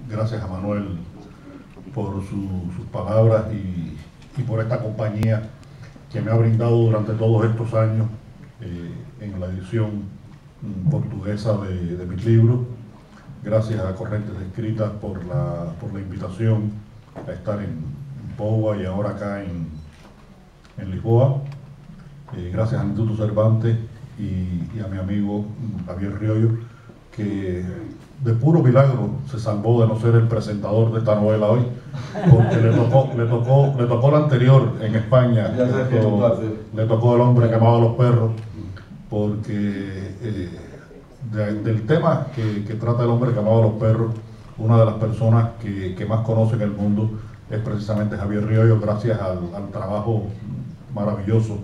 Gracias a Manuel por sus palabras y por esta compañía que me ha brindado durante todos estos años en la edición portuguesa de mis libros. Gracias a Corrientes Escritas por la invitación a estar en Póvoa y ahora acá en Lisboa. Gracias al Instituto Cervantes y a mi amigo Javier Riollo, que de puro milagro se salvó de no ser el presentador de esta novela hoy, porque le tocó la anterior en España, le tocó El hombre que amaba a los perros, porque del tema que trata El hombre que amaba a los perros, una de las personas que más conoce en el mundo es precisamente Javier Riollo, gracias al trabajo maravilloso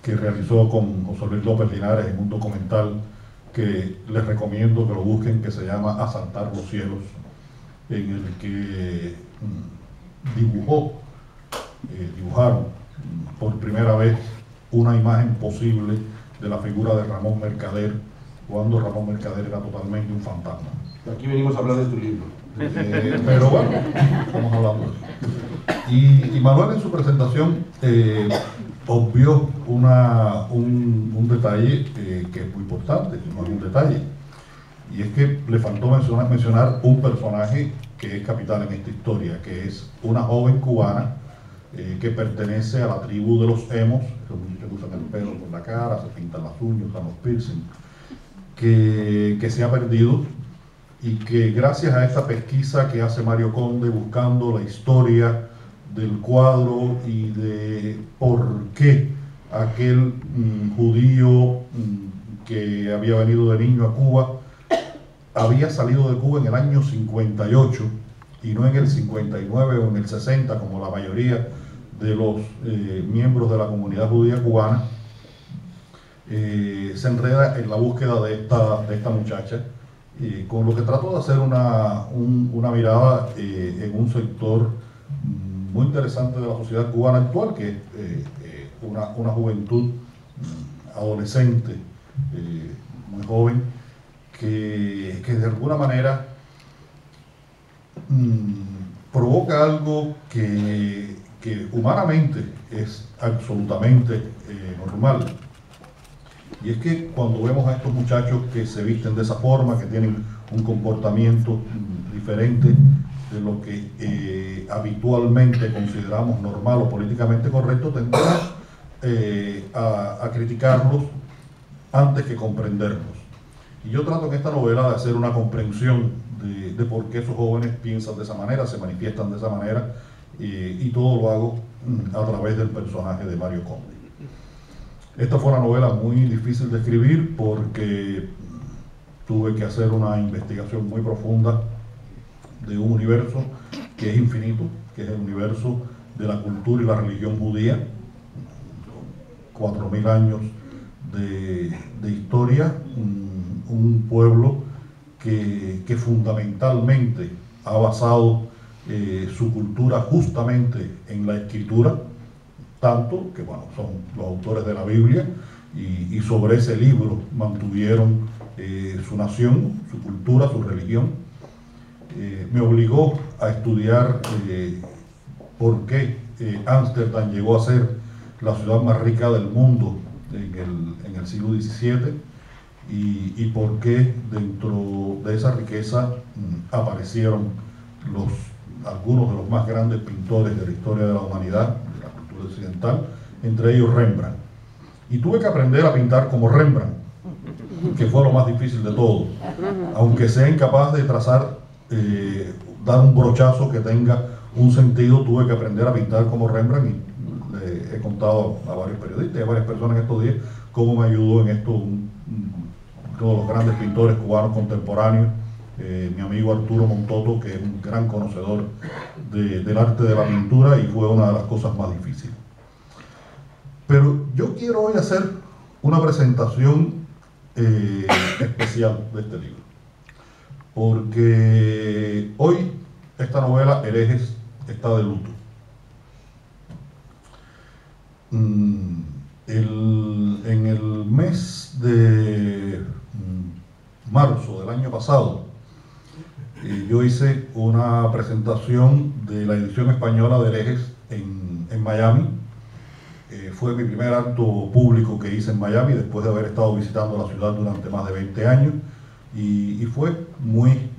que realizó con José Luis López Linares en un documental que les recomiendo que lo busquen, que se llama Asaltar los cielos, en el que dibujaron por primera vez una imagen posible de la figura de Ramón Mercader, cuando Ramón Mercader era totalmente un fantasma. Aquí venimos a hablar de tu libro. Pero bueno, estamos hablando de eso. Y Manuel en su presentación obvió un detalle que es muy importante, no es un detalle, y es que le faltó mencionar un personaje que es capital en esta historia, que es una joven cubana que pertenece a la tribu de los emos, que usan el pelo por la cara, se pintan las uñas, usan los piercing, que se ha perdido, y que gracias a esta pesquisa que hace Mario Conde buscando la historia del cuadro y de por qué aquel judío que había venido de niño a Cuba había salido de Cuba en el año 58 y no en el 59 o en el 60 como la mayoría de los miembros de la comunidad judía cubana, se enreda en la búsqueda de esta muchacha, con lo que trato de hacer una mirada en un sector muy interesante de la sociedad cubana actual, que es una juventud adolescente, muy joven, que de alguna manera provoca algo que humanamente es absolutamente normal. Y es que cuando vemos a estos muchachos que se visten de esa forma, que tienen un comportamiento diferente de lo que habitualmente consideramos normal o políticamente correcto, tendemos a criticarlos antes que comprenderlos. Y yo trato en esta novela de hacer una comprensión de por qué esos jóvenes piensan de esa manera, se manifiestan de esa manera, y todo lo hago a través del personaje de Mario Conde. Esta fue una novela muy difícil de escribir porque tuve que hacer una investigación muy profunda de un universo que es infinito, que es el universo de la cultura y la religión judía, 4000 años de historia, un pueblo que fundamentalmente ha basado su cultura justamente en la escritura, tanto que bueno, son los autores de la Biblia, y sobre ese libro mantuvieron su nación, su cultura, su religión. Me obligó a estudiar por qué Ámsterdam llegó a ser la ciudad más rica del mundo en el siglo XVII, y por qué dentro de esa riqueza aparecieron algunos de los más grandes pintores de la historia de la humanidad, de la cultura occidental, entre ellos Rembrandt. Y tuve que aprender a pintar como Rembrandt, que fue lo más difícil de todo, aunque sea incapaz de trazar, dar un brochazo que tenga un sentido. Tuve que aprender a pintar como Rembrandt, y le he contado a varios periodistas y a varias personas en estos días cómo me ayudó en esto uno de los grandes pintores cubanos contemporáneos, mi amigo Arturo Montoto, que es un gran conocedor del arte de la pintura, y fue una de las cosas más difíciles. Pero yo quiero hoy hacer una presentación especial de este libro, porque hoy esta novela, Herejes, está de luto. En el mes de marzo del año pasado, Yo hice una presentación de la edición española de Herejes en Miami. Fue mi primer acto público que hice en Miami después de haber estado visitando la ciudad durante más de 20 años y fue muy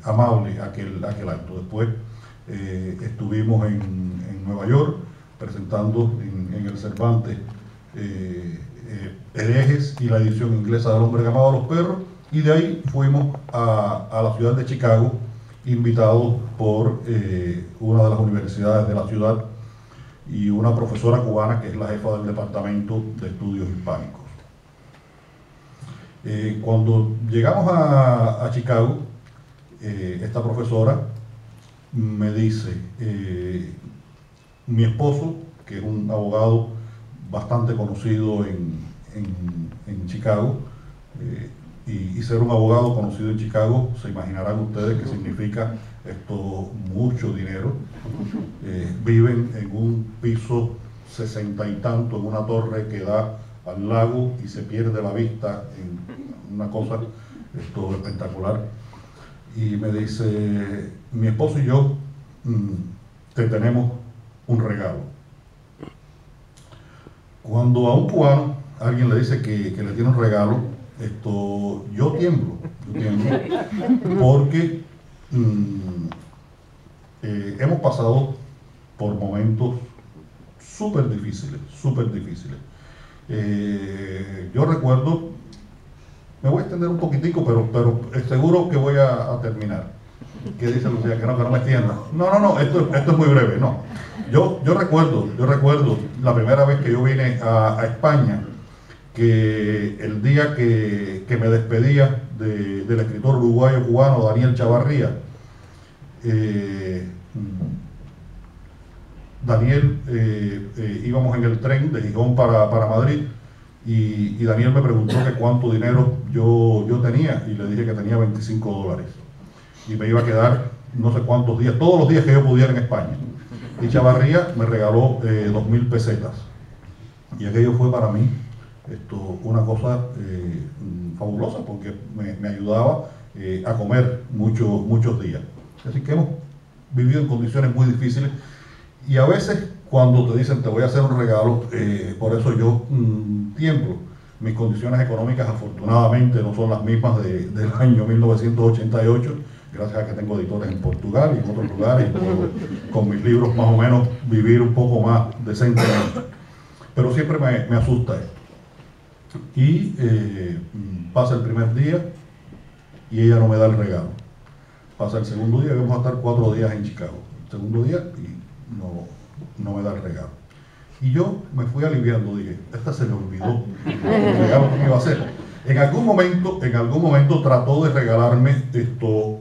amable aquel acto. Después estuvimos en Nueva York presentando en el Cervantes Herejes y la edición inglesa del Hombre llamado a los perros, y de ahí fuimos a la ciudad de Chicago, invitados por una de las universidades de la ciudad y una profesora cubana que es la jefa del Departamento de Estudios Hispánicos. Cuando llegamos a Chicago, esta profesora me dice, mi esposo, que es un abogado bastante conocido en Chicago, y ser un abogado conocido en Chicago, se imaginarán ustedes que significa esto mucho dinero. Viven en un piso 60 y tanto, en una torre que da al lago y se pierde la vista, en una cosa espectacular. Y me dice, mi esposo y yo te tenemos un regalo. Cuando a un cubano alguien le dice que le tiene un regalo, yo tiemblo, porque hemos pasado por momentos súper difíciles. Yo recuerdo, me voy a extender un poquitico, pero seguro que voy a terminar. ¿Qué dice Lucía? Que no me extienda. No, esto es muy breve, no. Yo recuerdo la primera vez que yo vine a España, que el día que me despedía del escritor uruguayo cubano Daniel Chavarría, Daniel, íbamos en el tren de Gijón para Madrid, y Daniel me preguntó que cuánto dinero yo tenía, y le dije que tenía $25 y me iba a quedar no sé cuántos días, todos los días que yo pudiera en España. Y Chavarría me regaló 2.000 pesetas, y aquello fue para mí una cosa fabulosa, porque me ayudaba a comer muchos días. Así que hemos vivido en condiciones muy difíciles, y a veces cuando te dicen te voy a hacer un regalo, por eso yo tiemblo. Mis condiciones económicas afortunadamente no son las mismas del año 1988, gracias a que tengo editores en Portugal y en otros lugares, y puedo con mis libros más o menos vivir un poco más decentemente. Pero siempre me asusta esto. Y pasa el primer día y ella no me da el regalo. Pasa el segundo día y vamos a estar 4 días en Chicago. El segundo día y no me da el regalo. Y yo me fui aliviando, dije, esta se me olvidó el regalo que me iba a hacer. En algún momento trató de regalarme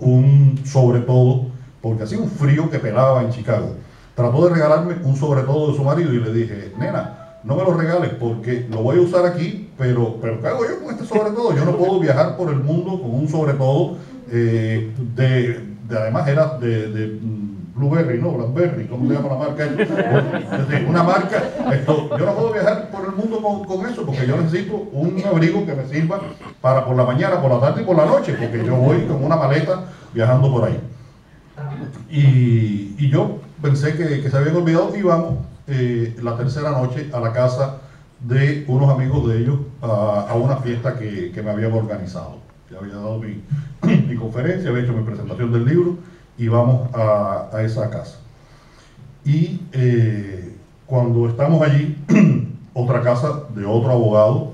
un sobre todo, porque hacía un frío que pelaba en Chicago. Trató de regalarme un sobre todo de su marido y le dije, nena, no me lo regales porque lo voy a usar aquí, pero ¿qué hago yo con este sobre todo? Yo no puedo viajar por el mundo con un sobre todo además era de Blueberry, ¿no? Blackberry, ¿cómo se llama la marca? Una marca, yo no puedo viajar por el mundo con eso, porque yo necesito un abrigo que me sirva para por la mañana, por la tarde y por la noche, porque yo voy con una maleta viajando por ahí. Y yo pensé que se habían olvidado, y vamos la tercera noche a la casa de unos amigos de ellos a una fiesta que me habían organizado. Ya había dado mi conferencia, había hecho mi presentación del libro, y vamos a esa casa. Y cuando estamos allí, otra casa de otro abogado,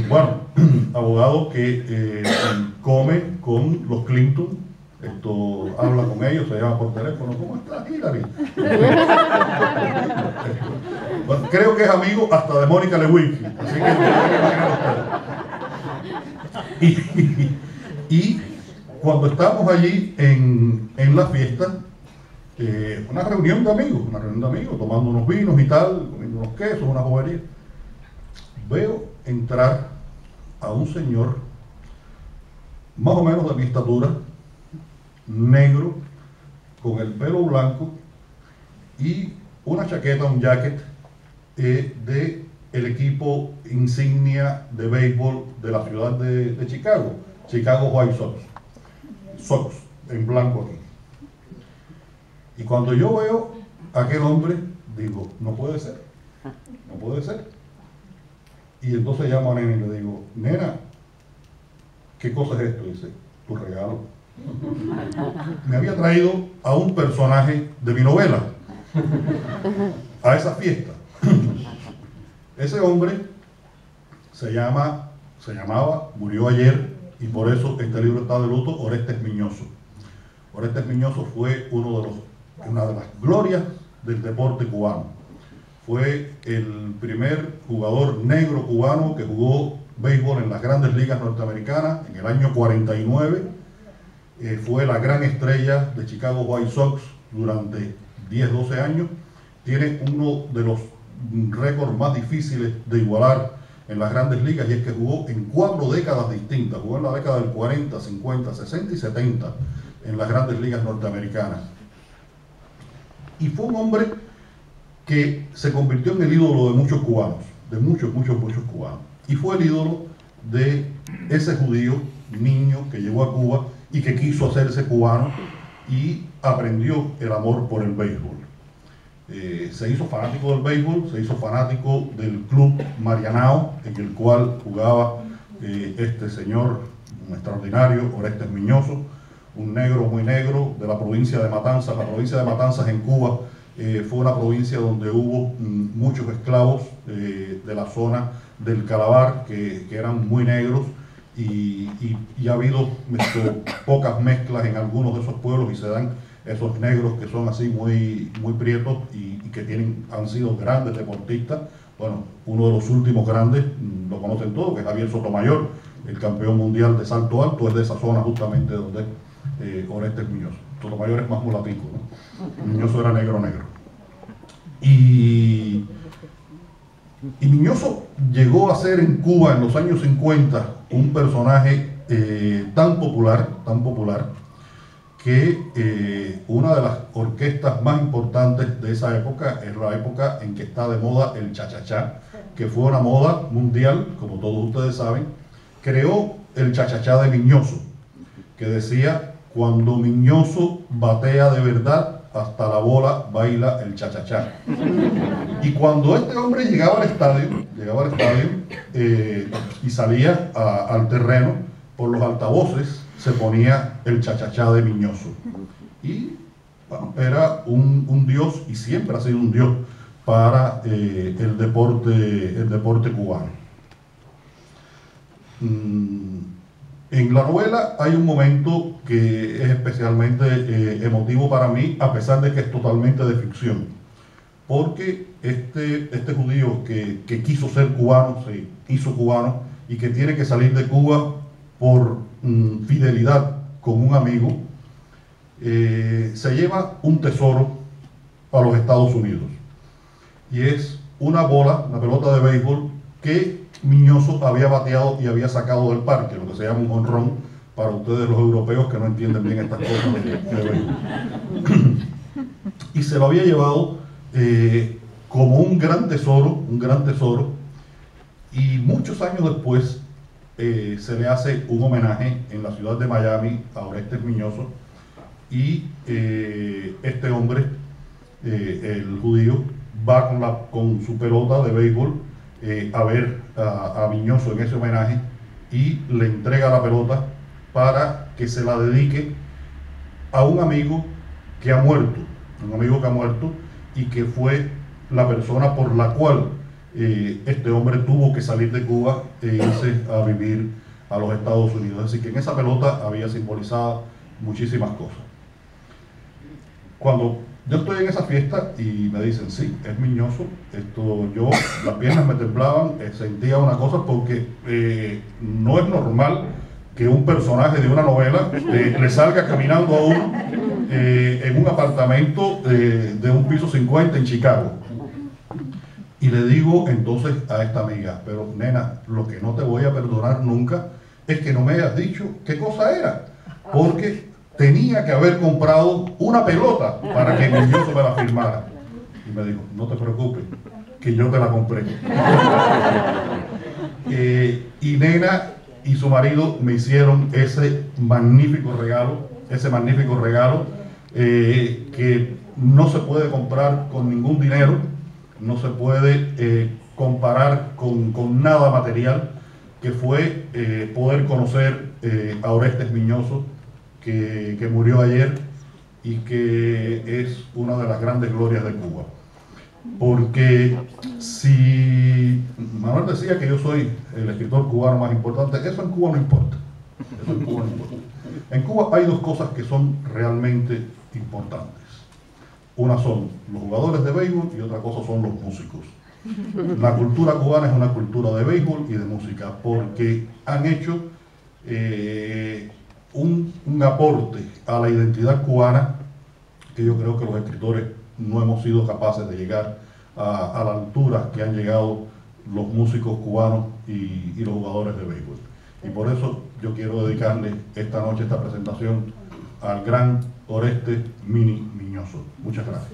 bueno, abogado que come con los Clinton, habla con ellos, se llama por teléfono, ¿cómo estás, Hillary? Bueno, creo que es amigo hasta de Mónica Lewinsky, así que y cuando estamos allí en la fiesta, una reunión de amigos, tomando unos vinos y tal, comiendo unos quesos, una bobería, veo entrar a un señor más o menos de mi estatura, negro, con el pelo blanco y una chaqueta, un jacket de el equipo insignia de béisbol de la ciudad de Chicago, Chicago White Sox. Sox, en blanco aquí. Y cuando yo veo a aquel hombre, digo, no puede ser, no puede ser. Y entonces llamo a Nena y le digo, Nena, ¿qué cosa es esto? Dice, tu regalo. Me había traído a un personaje de mi novela a esa fiesta. Ese hombre se llamaba, murió ayer, y por eso este libro está de luto, Orestes Miñoso. Orestes Miñoso fue una de las glorias del deporte cubano. Fue el primer jugador negro cubano que jugó béisbol en las grandes ligas norteamericanas en el año 49. Fue la gran estrella de Chicago White Sox durante 10-12 años. Tiene uno de los récords más difíciles de igualar en las grandes ligas, y es que jugó en 4 décadas distintas. Jugó en la década del 40, 50, 60 y 70 en las grandes ligas norteamericanas. Y fue un hombre que se convirtió en el ídolo de muchos cubanos, de muchos cubanos. Y fue el ídolo de ese judío niño que llegó a Cuba y que quiso hacerse cubano y aprendió el amor por el béisbol. Se hizo fanático del béisbol, se hizo fanático del club Marianao, en el cual jugaba este señor extraordinario, Orestes Miñoso, un negro muy negro de la provincia de Matanzas. La provincia de Matanzas en Cuba fue una provincia donde hubo muchos esclavos de la zona del Calabar que eran muy negros, y ha habido pocas mezclas en algunos de esos pueblos, y se dan esos negros que son así muy prietos y que han sido grandes deportistas. Bueno, uno de los últimos grandes, lo conocen todos, que es Javier Sotomayor, el campeón mundial de salto alto, es de esa zona justamente donde Orestes Miñoso. Sotomayor es más mulatico, ¿no? Miñoso era negro. Y Miñoso llegó a ser en Cuba en los años 50 un personaje tan popular, que una de las orquestas más importantes de esa época es la época en que está de moda el cha-cha-cha, que fue una moda mundial, como todos ustedes saben. Creó el cha-cha-cha de Miñoso, que decía, cuando Miñoso batea de verdad, hasta la bola baila el cha-cha-cha. Y cuando este hombre llegaba al estadio y salía al terreno, por los altavoces se ponía el cha-cha-cha de Miñoso. Y bueno, era un dios, y siempre ha sido un dios para el deporte cubano. En la novela hay un momento que es especialmente emotivo para mí, a pesar de que es totalmente de ficción, porque este judío que quiso ser cubano, se hizo cubano, y que tiene que salir de Cuba por fidelidad con un amigo, se lleva un tesoro a los Estados Unidos, y es una pelota de béisbol que Miñoso había bateado y había sacado del parque, lo que se llama un jonrón para ustedes los europeos que no entienden bien estas cosas de béisbol. Y se lo había llevado como un gran tesoro, y muchos años después se le hace un homenaje en la ciudad de Miami a Orestes Miñoso, y este hombre, el judío, va con su pelota de béisbol a ver a Miñoso en ese homenaje, y le entrega la pelota para que se la dedique a un amigo que ha muerto, y que fue la persona por la cual este hombre tuvo que salir de Cuba e irse a vivir a los Estados Unidos. Así que en esa pelota había simbolizado muchísimas cosas. Cuando yo estoy en esa fiesta y me dicen, sí, es Miñoso, las piernas me temblaban, sentía una cosa, porque no es normal que un personaje de una novela le salga caminando a uno en un apartamento de un piso 50 en Chicago. Y le digo entonces a esta amiga, pero nena, lo que no te voy a perdonar nunca es que no me hayas dicho qué cosa era, porque tenía que haber comprado una pelota para que Miñoso me la firmara. Y me dijo, no te preocupes, que yo te la compré. Y Nena y su marido me hicieron ese magnífico regalo que no se puede comprar con ningún dinero, no se puede comparar con nada material, que fue poder conocer a Orestes Miñoso, que murió ayer y que es una de las grandes glorias de Cuba. Porque si Manuel decía que yo soy el escritor cubano más importante, eso en Cuba no importa. Eso en Cuba no importa. En Cuba hay dos cosas que son realmente importantes. Una son los jugadores de béisbol y otra cosa son los músicos. La cultura cubana es una cultura de béisbol y de música porque han hecho un aporte a la identidad cubana que yo creo que los escritores no hemos sido capaces de llegar a la altura que han llegado los músicos cubanos y los jugadores de béisbol. Y por eso yo quiero dedicarle esta noche, esta presentación, al gran Orestes Mini Miñoso. Muchas gracias.